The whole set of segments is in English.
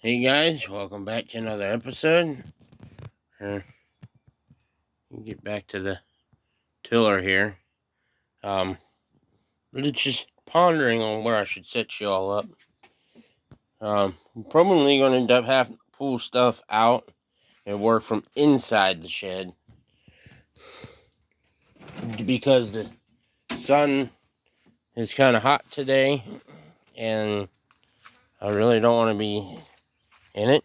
Hey guys, welcome back to another episode. Get back to the tiller here. But it's just pondering on where I should set you all up. I'm probably going to end up having to pull stuff out and work from inside the shed because the sun is kind of hot today, and I really don't want to be in it.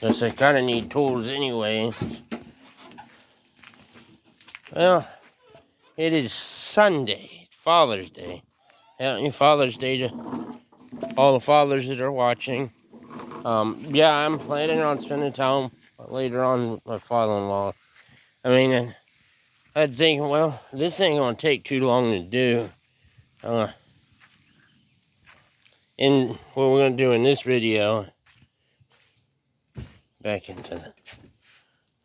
Because I kind of need tools anyway. Well, it is Sunday, Father's Day. Happy Father's Day to all the fathers that are watching. Yeah, I'm planning on spending time later on with my father-in-law. I mean, I'd think, well, this ain't gonna take too long to do. And what we're gonna do in this video, we're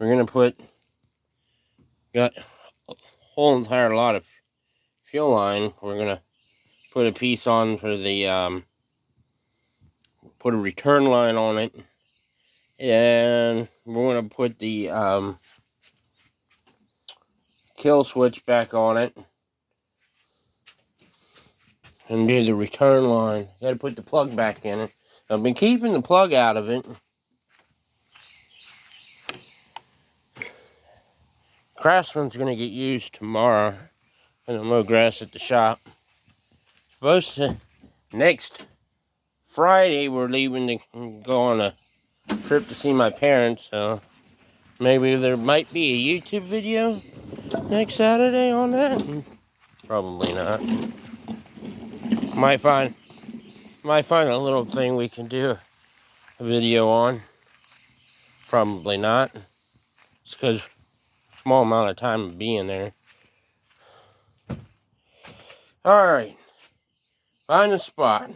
gonna got a whole entire lot of fuel line. We're gonna put a piece on for the, put a return line on it. And we're gonna put the, kill switch back on it and do the return line. Gotta put the plug back in it. I've been keeping the plug out of it. Craftsman's gonna get used tomorrow, and I'm mow grass at the shop. Supposed to next Friday we're leaving to go on a trip to see my parents, so maybe there might be a YouTube video next Saturday on that. Probably not. Might find a little thing we can do a video on. Probably not. It's because small amount of time of being there. Alright. Find a spot.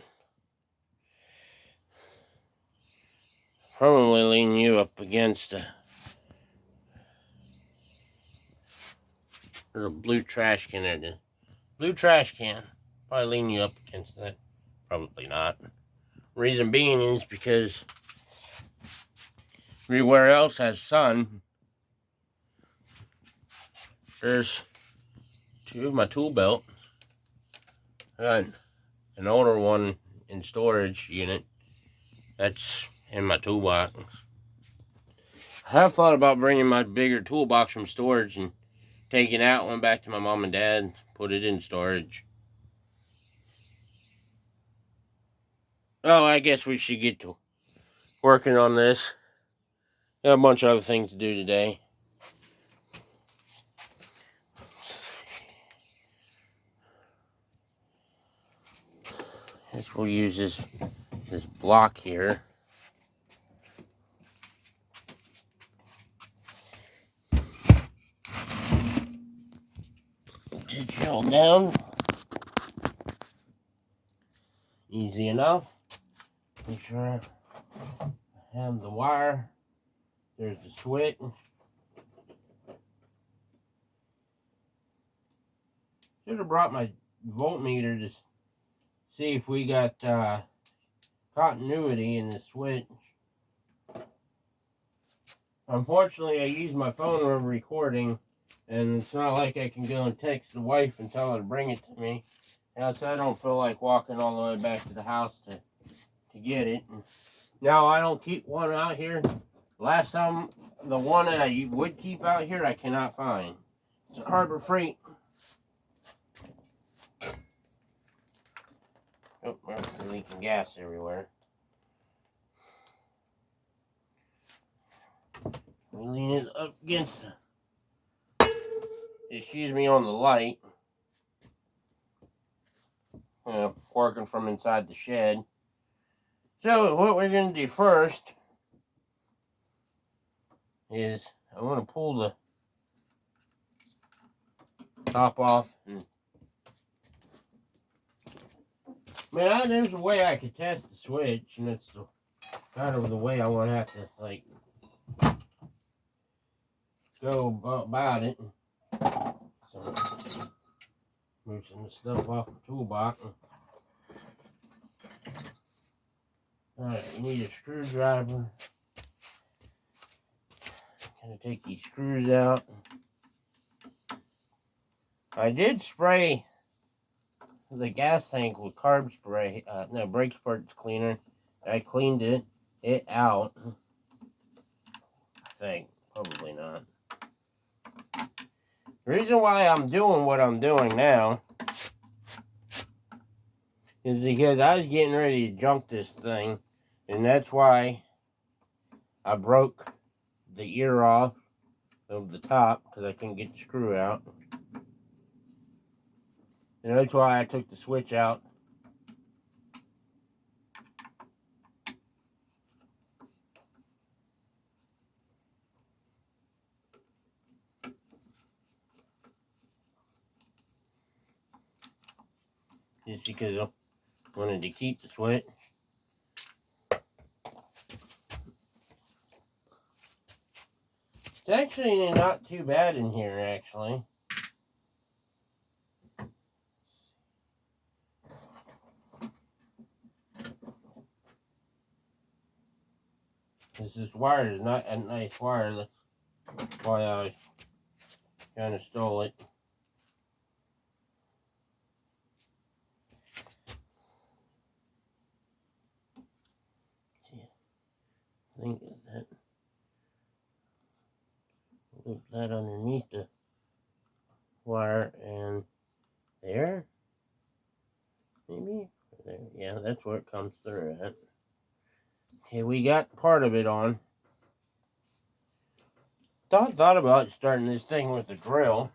Probably lean you up against there's a blue trash can there. The blue trash can. Probably lean you up against that. Probably not. Reason being is because everywhere else has sun. There's two of my tool belts. I got an older one in storage unit. That's in my toolbox. I have thought about bringing my bigger toolbox from storage and taking that one back to my mom and dad, put it in storage. Oh, I guess we should get to working on this. Got a bunch of other things to do today. Guess we'll use this block here. To drill down. Easy enough. Make sure I have the wire. There's the switch. Should have brought my voltmeter to see if we got continuity in the switch. Unfortunately, I use my phone when recording, and it's not like I can go and text the wife and tell her to bring it to me. So I don't feel like walking all the way back to the house to get it. Now, I don't keep one out here. Last time, the one that I would keep out here, I cannot find. It's Harbor Freight. Oh, we're leaking gas everywhere. We lean it up against excuse me, on the light. Working from inside the shed. So what we're going to do first is I'm going to pull the top off. Man, there's a way I could test the switch, and it's kind of the way I want to have to, like, go about it. So, Moving the stuff off the toolbox. Alright, we need a screwdriver. Gonna take these screws out. I did spray the gas tank with carb spray, no, brake parts cleaner. I cleaned it out. I think, probably not. The reason why I'm doing what I'm doing now is because I was getting ready to junk this thing, and that's why I broke the ear off of the top, because I couldn't get the screw out. And that's why I took the switch out. Just because I wanted to keep the switch. It's actually not too bad in here, actually. This wire is not a nice wire. That's why I kind of stole it. See, I think that loop that underneath the wire and there. Maybe there. Yeah, that's where it comes through at. Okay, we got part of it on. Thought about starting this thing with a drill.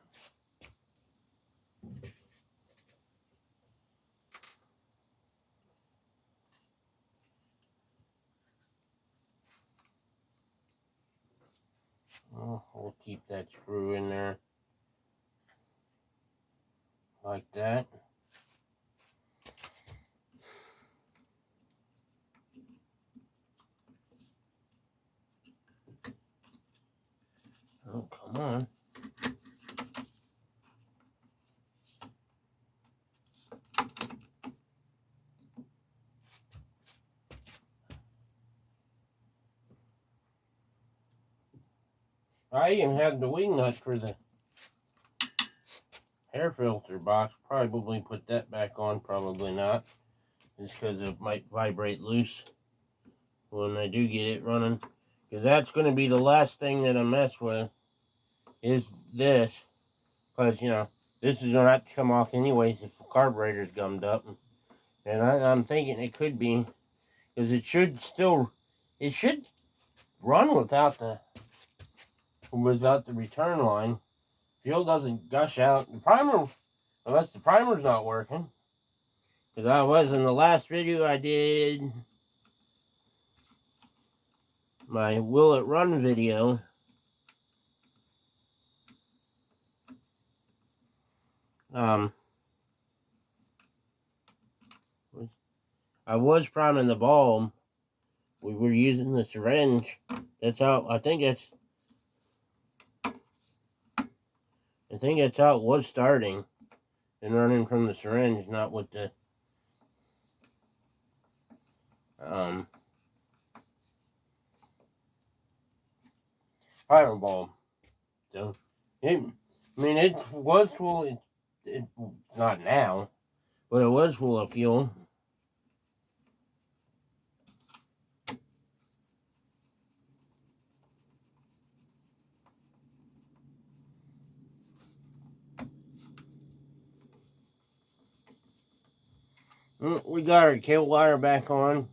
Oh, we'll keep that screw in there like that. Oh, come on. I even had the wing nut for the air filter box. Probably put that back on, probably not. Just because it might vibrate loose when I do get it running. Because that's going to be the last thing that I mess with, is this. Because, you know, this is going to have to come off anyways if the carburetor's gummed up. And I'm thinking it could be, because it should run without the return line. Fuel doesn't gush out. The primer, unless the primer's not working. Because I was in the last video I did, my Will It Run video. I was priming the bulb. We were using the syringe. That's how, I think that's how it was starting. And running from the syringe, not with the primer bulb. So, it was full, it not now, but it was full of fuel. We got our kill wire back on.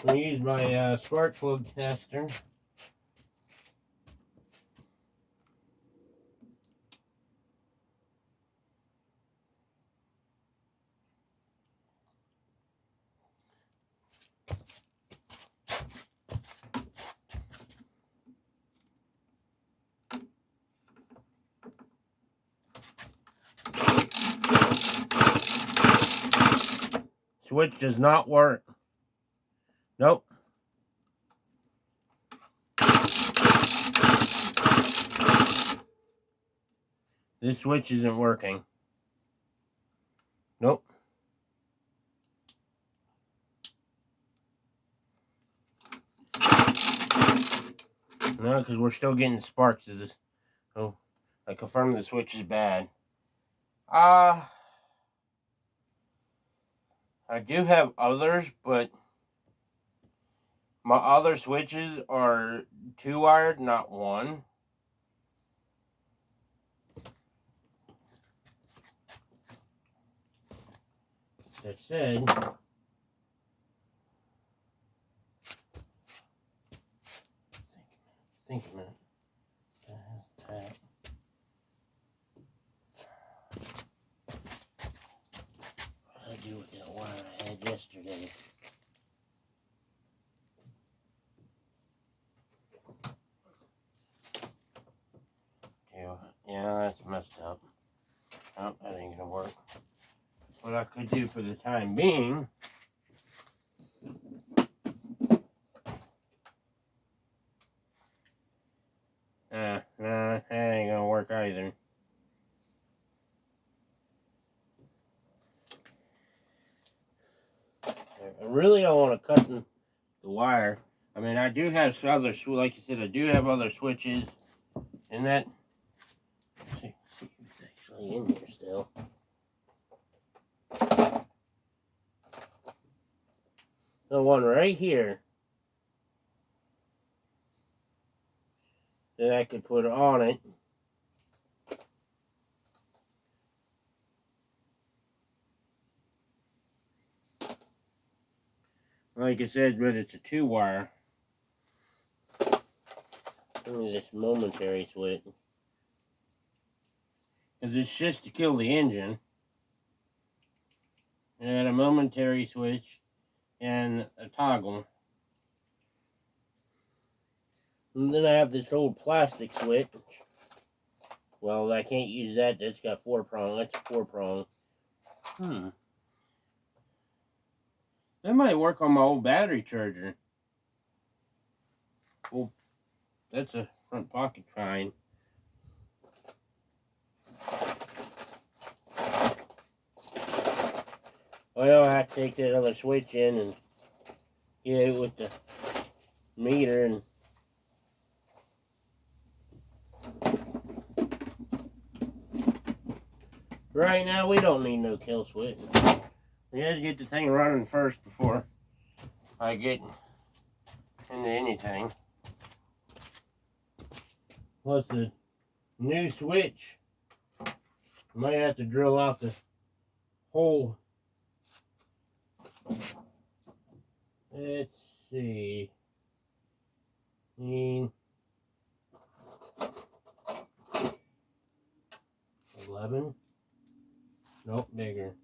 I use my spark plug tester. switch does not work. Nope. This switch isn't working. Nope. No, because we're still getting sparks of this. Oh, I confirmed the switch is bad. I do have others, but my other switches are 2-wired, not 1. That said, think a minute. Tap. What did I do with that wire I had yesterday? Yeah, that's messed up. Oh, that ain't gonna work. What I could do for the time being, nah, that ain't gonna work either. I really don't want to cut the wire. I mean, I do have other, like you said, I do have other switches, and that. Let's see who's actually in here still. The one right here that I could put on it. Like I said, but it's a 2-wire. Only this momentary switch. Because it's just to kill the engine. And a momentary switch and a toggle. And then I have this old plastic switch. Well, I can't use that. That's got 4-prong. That's a 4-prong. That might work on my old battery charger. Well, that's a front pocket fine. Well, I have to take that other switch in and get it with the meter and right now we don't need no kill switch. We had to get the thing running first before I get into anything. Plus the new switch, I might have to drill out the hole. Let's see. 11. Nope, bigger.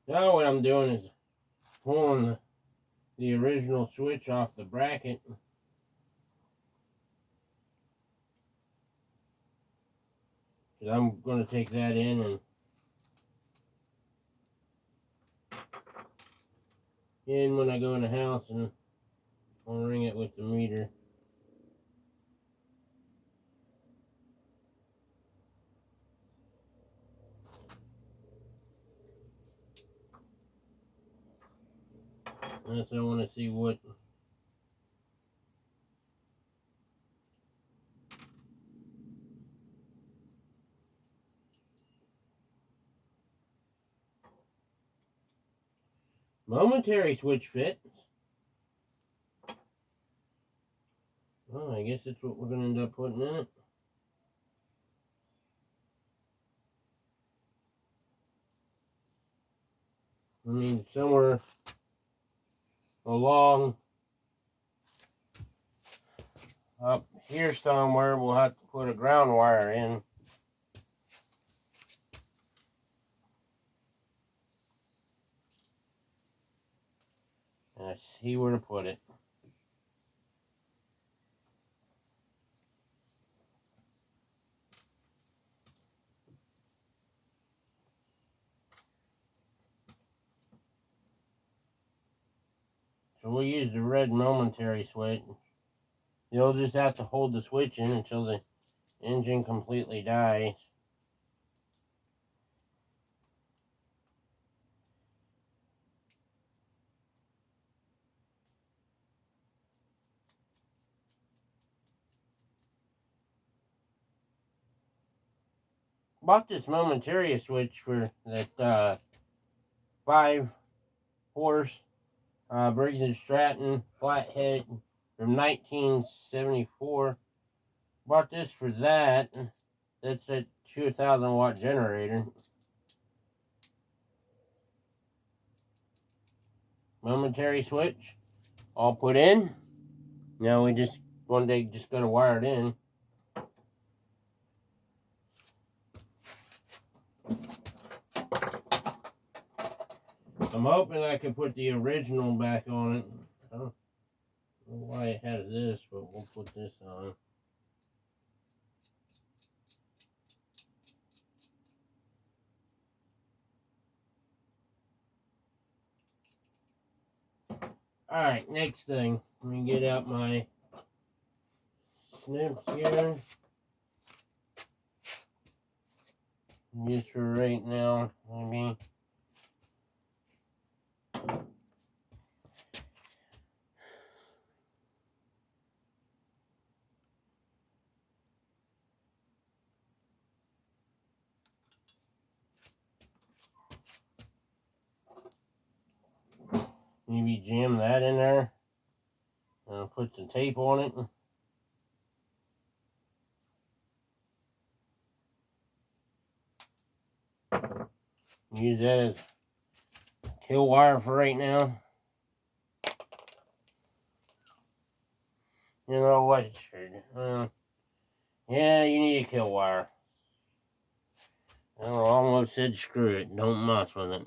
Now what I'm doing is pulling the original switch off the bracket. I'm going to take that in and when I go in the house and I'll ring it with the meter. Unless I want to see what momentary switch fits. Well, I guess that's what we're going to end up putting in it. I mean, somewhere along up here somewhere we'll have to put a ground wire in. And I see where to put it. So we'll use the red momentary switch. You'll just have to hold the switch in until the engine completely dies. Bought this momentary switch for that 5-horse Briggs & Stratton flathead from 1974. Bought this for that. That's a 2,000 watt generator. Momentary switch, all put in. Now we just one day just gotta wire it in. I'm hoping I can put the original back on it. I don't know why it has this, but we'll put this on. Alright, next thing. Let me get out my snips here. Just for right now, maybe. Maybe jam that in there. And put some tape on it. Use that as kill wire for right now. You know what? Yeah, you need a kill wire. I almost said screw it. Don't mess with it.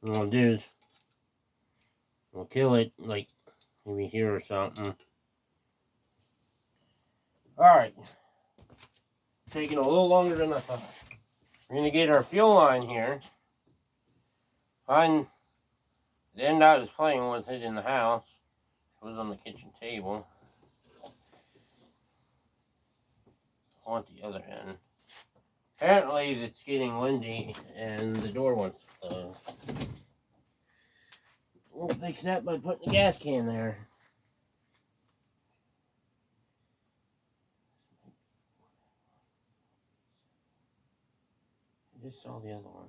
What we'll do is we'll kill it like maybe here or something. Alright. Taking a little longer than I thought. We're going to get our fuel line here. Find the end I was playing with it in the house. It was on the kitchen table. I want the other end. Apparently it's getting windy and the door wants to close. We'll fix that by putting the gas can there. I just saw the other one.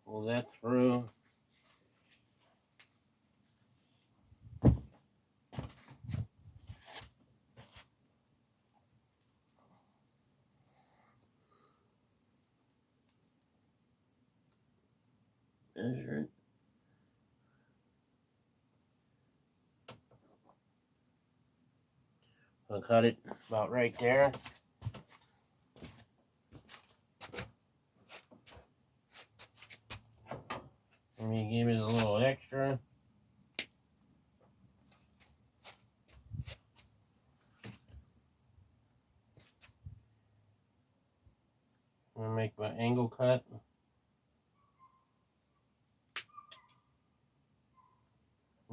Pull that through. Measure it. I'll cut it about right there. Let me give it a little extra. I'm gonna make my angle cut.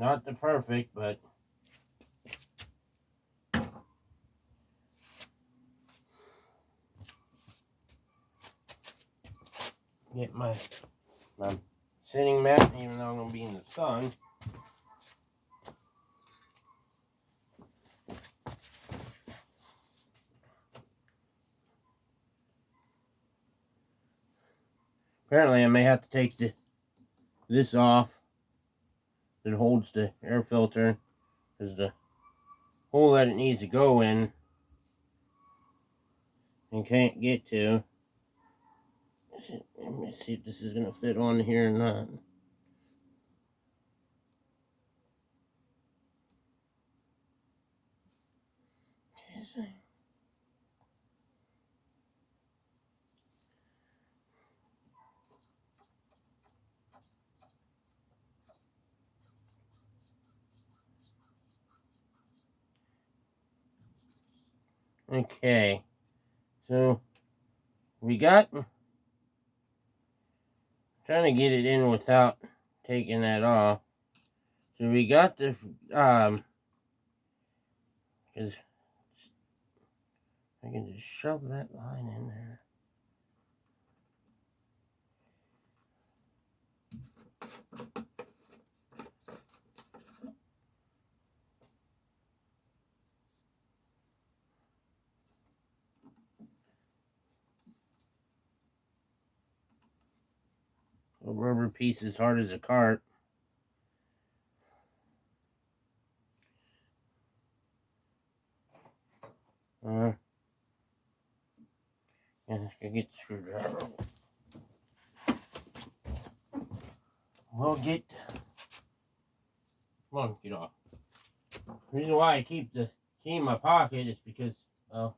Not the perfect, but get my sitting mat, even though I'm gonna be in the sun. Apparently, I may have to take this off. It holds the air filter, because the hole that it needs to go in and can't get to. Let me see if this is going to fit on here or not. Okay, so we got, trying to get it in without taking that off. So we got the, because I can just shove that line in there. A rubber piece as hard as a cart. Yeah, let's go get the screwdriver. We'll get. Come on, get off. The reason why I keep the key in my pocket is because I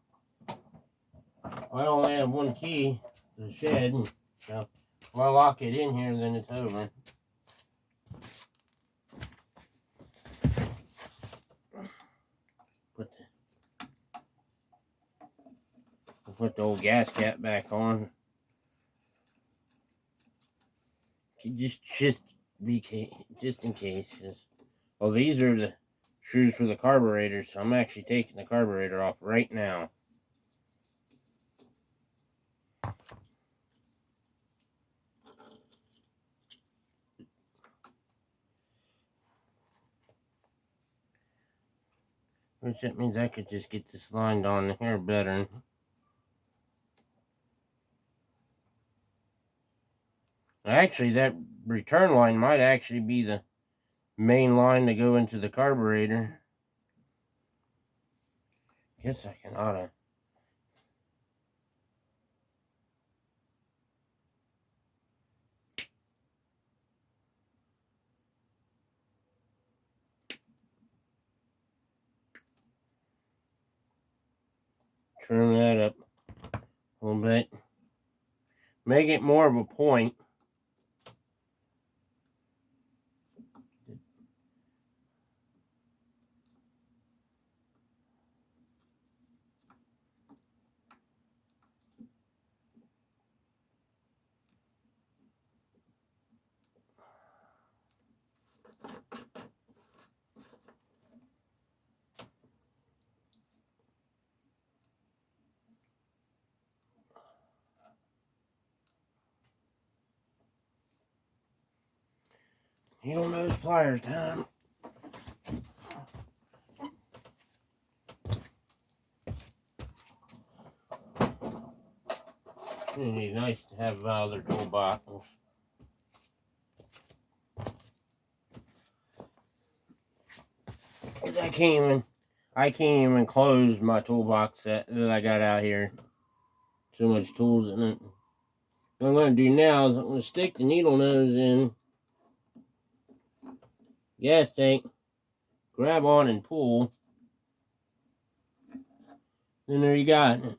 only have one key to the shed, and so if I lock it in here, then it's over. Put the old gas cap back on. Just in case. Well, these are the screws for the carburetor, so I'm actually taking the carburetor off right now. Which that means I could just get this lined on here better. Actually, that return line might actually be the main line to go into the carburetor. Guess I can oughta. Trim that up a little bit. Make it more of a point. Needle nose pliers time. It'd be nice to have other toolbox. Cause I can't even close my toolbox that I got out here. So much tools in it. What I'm going to do now is I'm going to stick the needle nose in gas tank, grab on and pull. Then there you got it.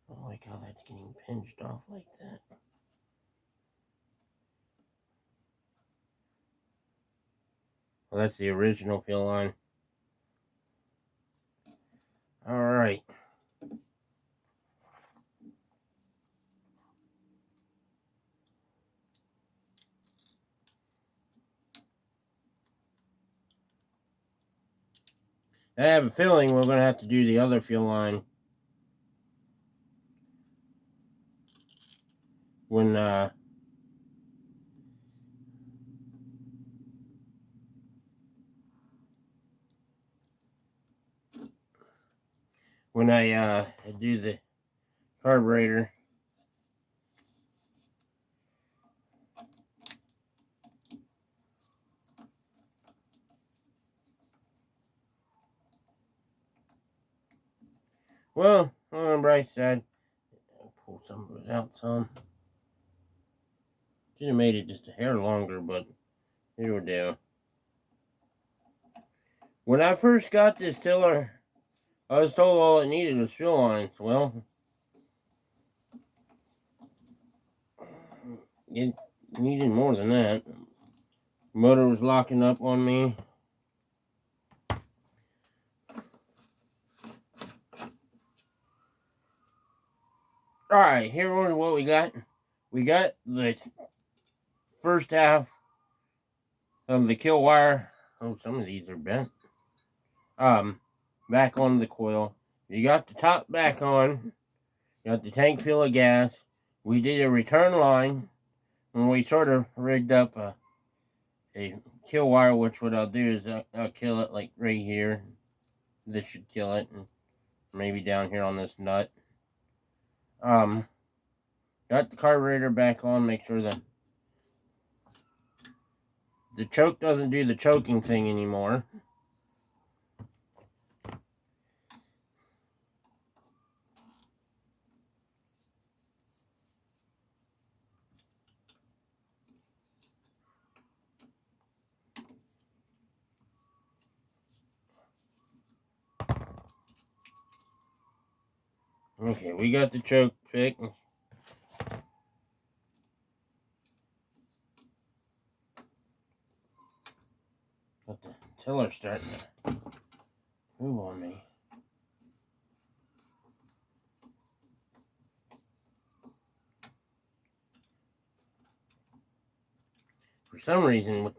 I don't like how that's getting pinched off like that. Well, that's the original fill line. Alright. I have a feeling we're going to have to do the other fill line when I do the carburetor. Well, on the bright side, I'll pull some of it out some. Should have made it just a hair longer, but here we go. When I first got this tiller, I was told all it needed was fuel lines. Well, it needed more than that. Motor was locking up on me. Alright, here is what we got. We got the first half of the kill wire. Oh, some of these are bent. Back on the coil. You got the top back on. You got the tank full of gas. We did a return line. And we sort of rigged up a kill wire, which what I'll do is I'll kill it like right here. This should kill it. And maybe down here on this nut. Got the carburetor back on. Make sure that the choke doesn't do the choking thing anymore. Okay, we got the choke fixed. But the tiller's starting to move on me. For some reason,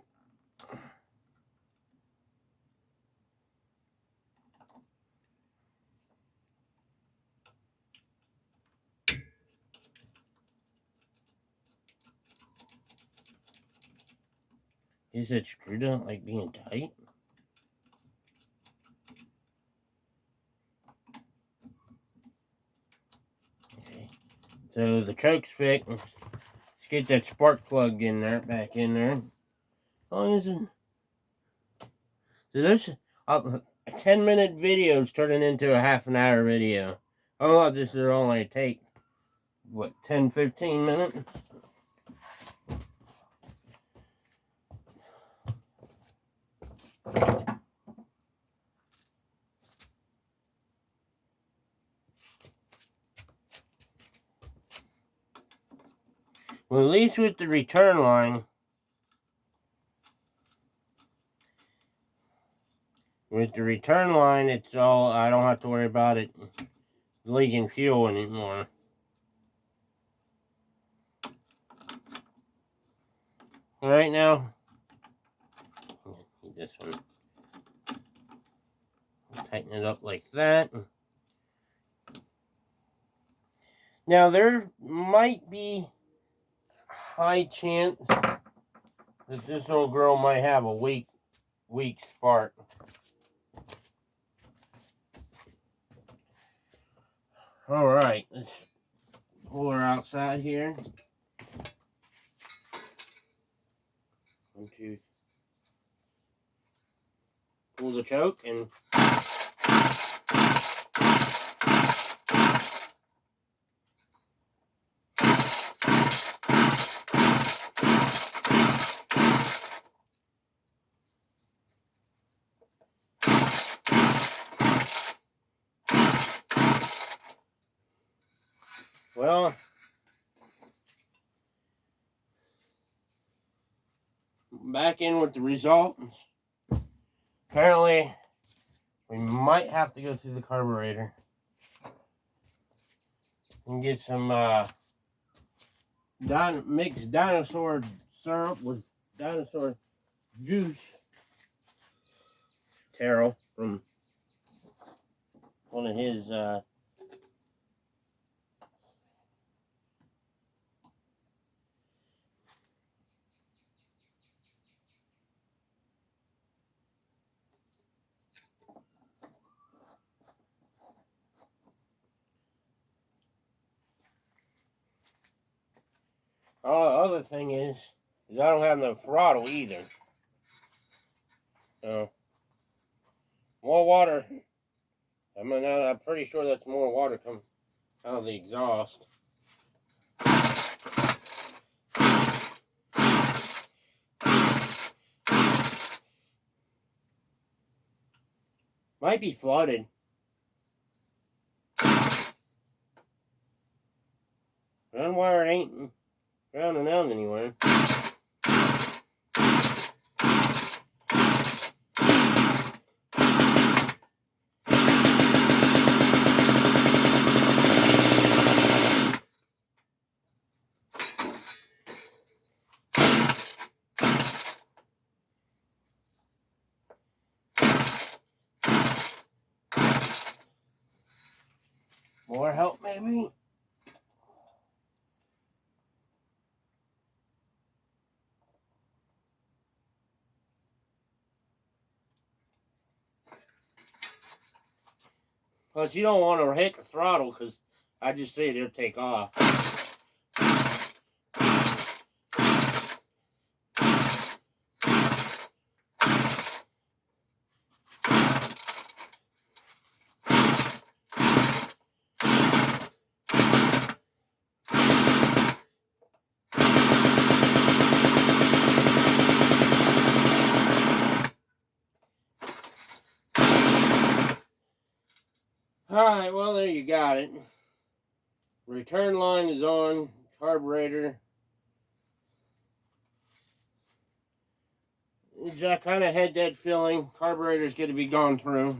is that screw don't like being tight? Okay, so the choke's fixed. Let's get that spark plug in there, back in there. How long is it? So this a 10-minute video is turning into a half-an-hour video. I thought this would only take, what, 10-15 minutes? Well, at least with the return line, it's all, I don't have to worry about it leaking fuel anymore. Right now, this one, tighten it up like that. Now, there might be high chance that this old girl might have a weak spark. Alright, let's pull her outside here. One, two. Pull the choke and well, back in with the results. Apparently, we might have to go through the carburetor and get some mixed dinosaur syrup with dinosaur juice. Terrell from one of his other thing is I don't have no throttle either. So, more water. I'm pretty sure that's more water coming out of the exhaust. Might be flooded. Run wire ain't drowning out anywhere. More help, maybe? Plus, you don't want to hit the throttle because I just say it'll take off. Alright, well, there you got it. Return line is on. Carburetor. I kind of had that feeling. Carburetor's going to be gone through.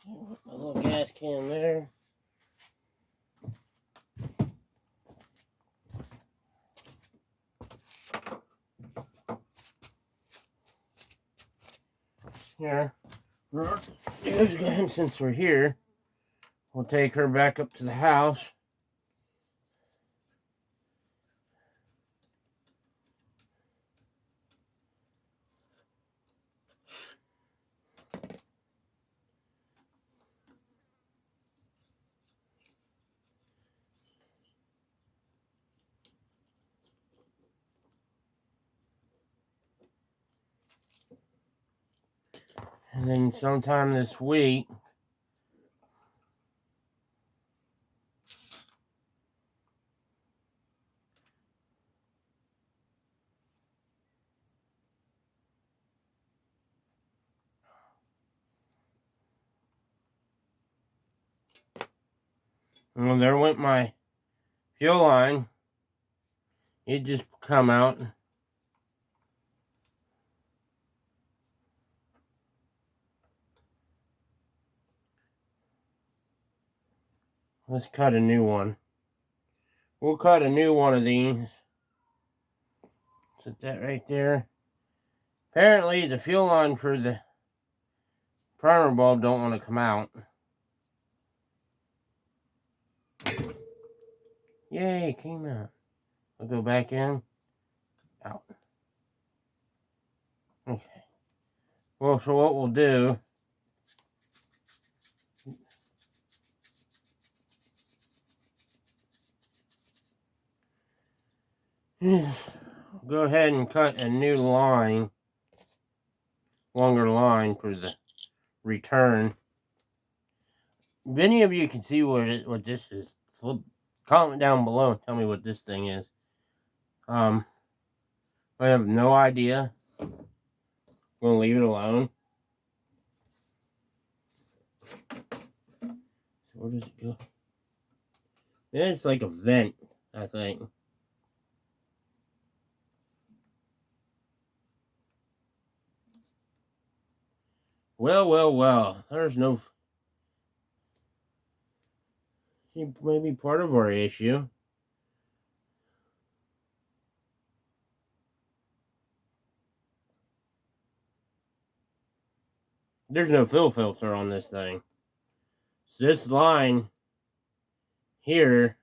Put my little gas can there. Here. Again, since we're here, we'll take her back up to the house. And then sometime this week, well, there went my fuel line. It just come out. Let's cut a new one. We'll cut a new one of these. Set that right there. Apparently, the fuel line for the primer bulb don't want to come out. Yay, it came out. I'll go back in. Out. Okay. Well, so what we'll do... go ahead and cut a new line. Longer line for the return. If any of you can see what this is, comment down below and tell me what this thing is. I have no idea. I'm gonna leave it alone. So where does it go? Yeah, it's like a vent, I think. Well. There's no... maybe part of our issue. There's no fill filter on this thing. So this line here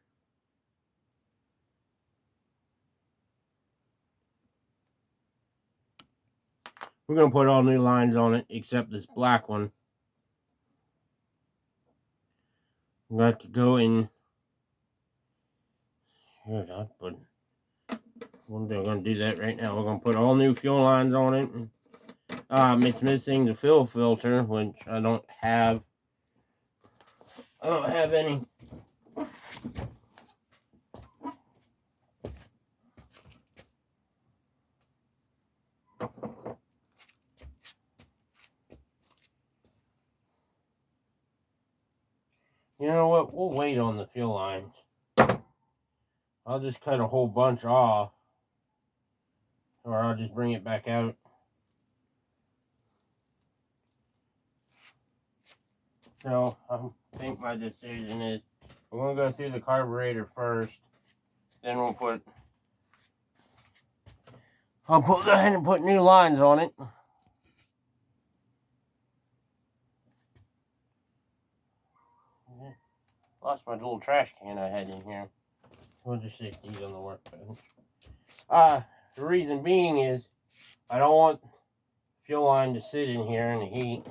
We're going to put all new lines on it, except this black one. I'm going to have to go in. Here, I'll put. We're going to do that right now. We're going to put all new fuel lines on it. It's missing the fuel filter, which I don't have. I don't have any. You know what? We'll wait on the fuel lines. I'll just cut a whole bunch off. Or I'll just bring it back out. So, I think my decision is I'm going to go through the carburetor first. Then I'll go ahead and put new lines on it. Lost my little trash can I had in here. We'll just stick these on the workbench. The reason being is I don't want fuel line to sit in here in the heat.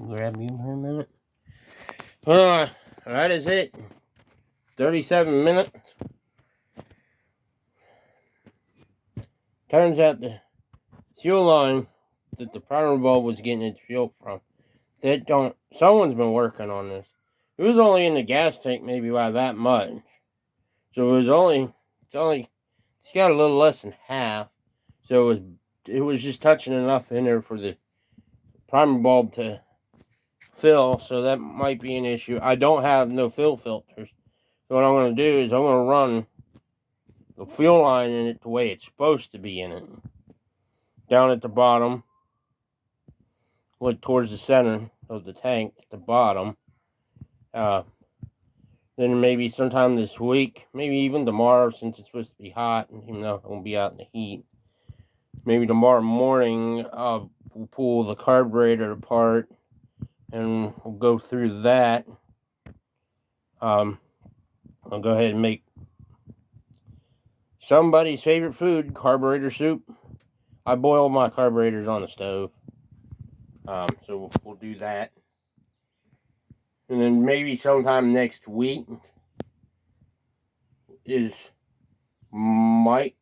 Grab you for a minute. That is it. 37 minutes. Turns out the fuel line that the primer bulb was getting its fuel from, someone's been working on this. It was only in the gas tank maybe by that much. So it's got a little less than half. So it was just touching enough in there for the primer bulb to fill, so that might be an issue. I don't have no fill filters. So what I'm going to do is I'm going to run the fuel line in it the way it's supposed to be in it. Down at the bottom, look towards the center of the tank at the bottom. Then maybe sometime this week, maybe even tomorrow, since it's supposed to be hot, even though I won't be out in the heat. Maybe tomorrow morning, we'll pull the carburetor apart and we'll go through that. I'll go ahead and make somebody's favorite food, carburetor soup. I boil my carburetors on the stove. So we'll do that. And then maybe sometime next week might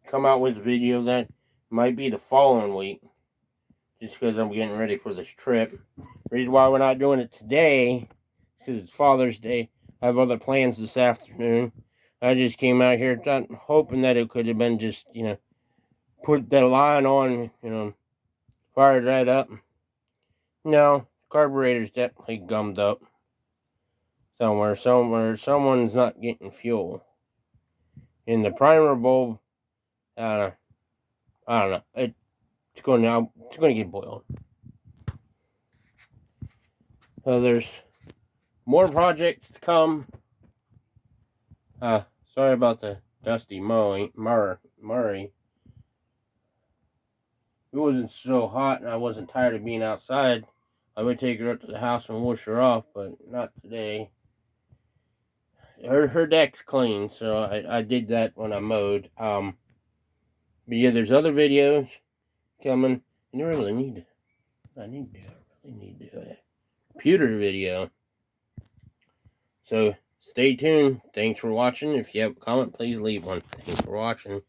come out with a video that might be the following week. Just because I'm getting ready for this trip. The reason why we're not doing it today is because it's Father's Day. I have other plans this afternoon. I just came out here hoping that it could have been just, put that line on, fire that up. No, carburetor's definitely gummed up. Somewhere, someone's not getting fuel. And the primer bulb, I don't know. It's going to get boiled. So there's more projects to come. Sorry about the dusty Murray. If it wasn't so hot and I wasn't tired of being outside, I would take her up to the house and wash her off, but not today. Her deck's clean, so I did that when I mowed. But yeah, there's other videos coming. And I really need a computer video. So stay tuned. Thanks for watching. If you have a comment, please leave one. Thanks for watching.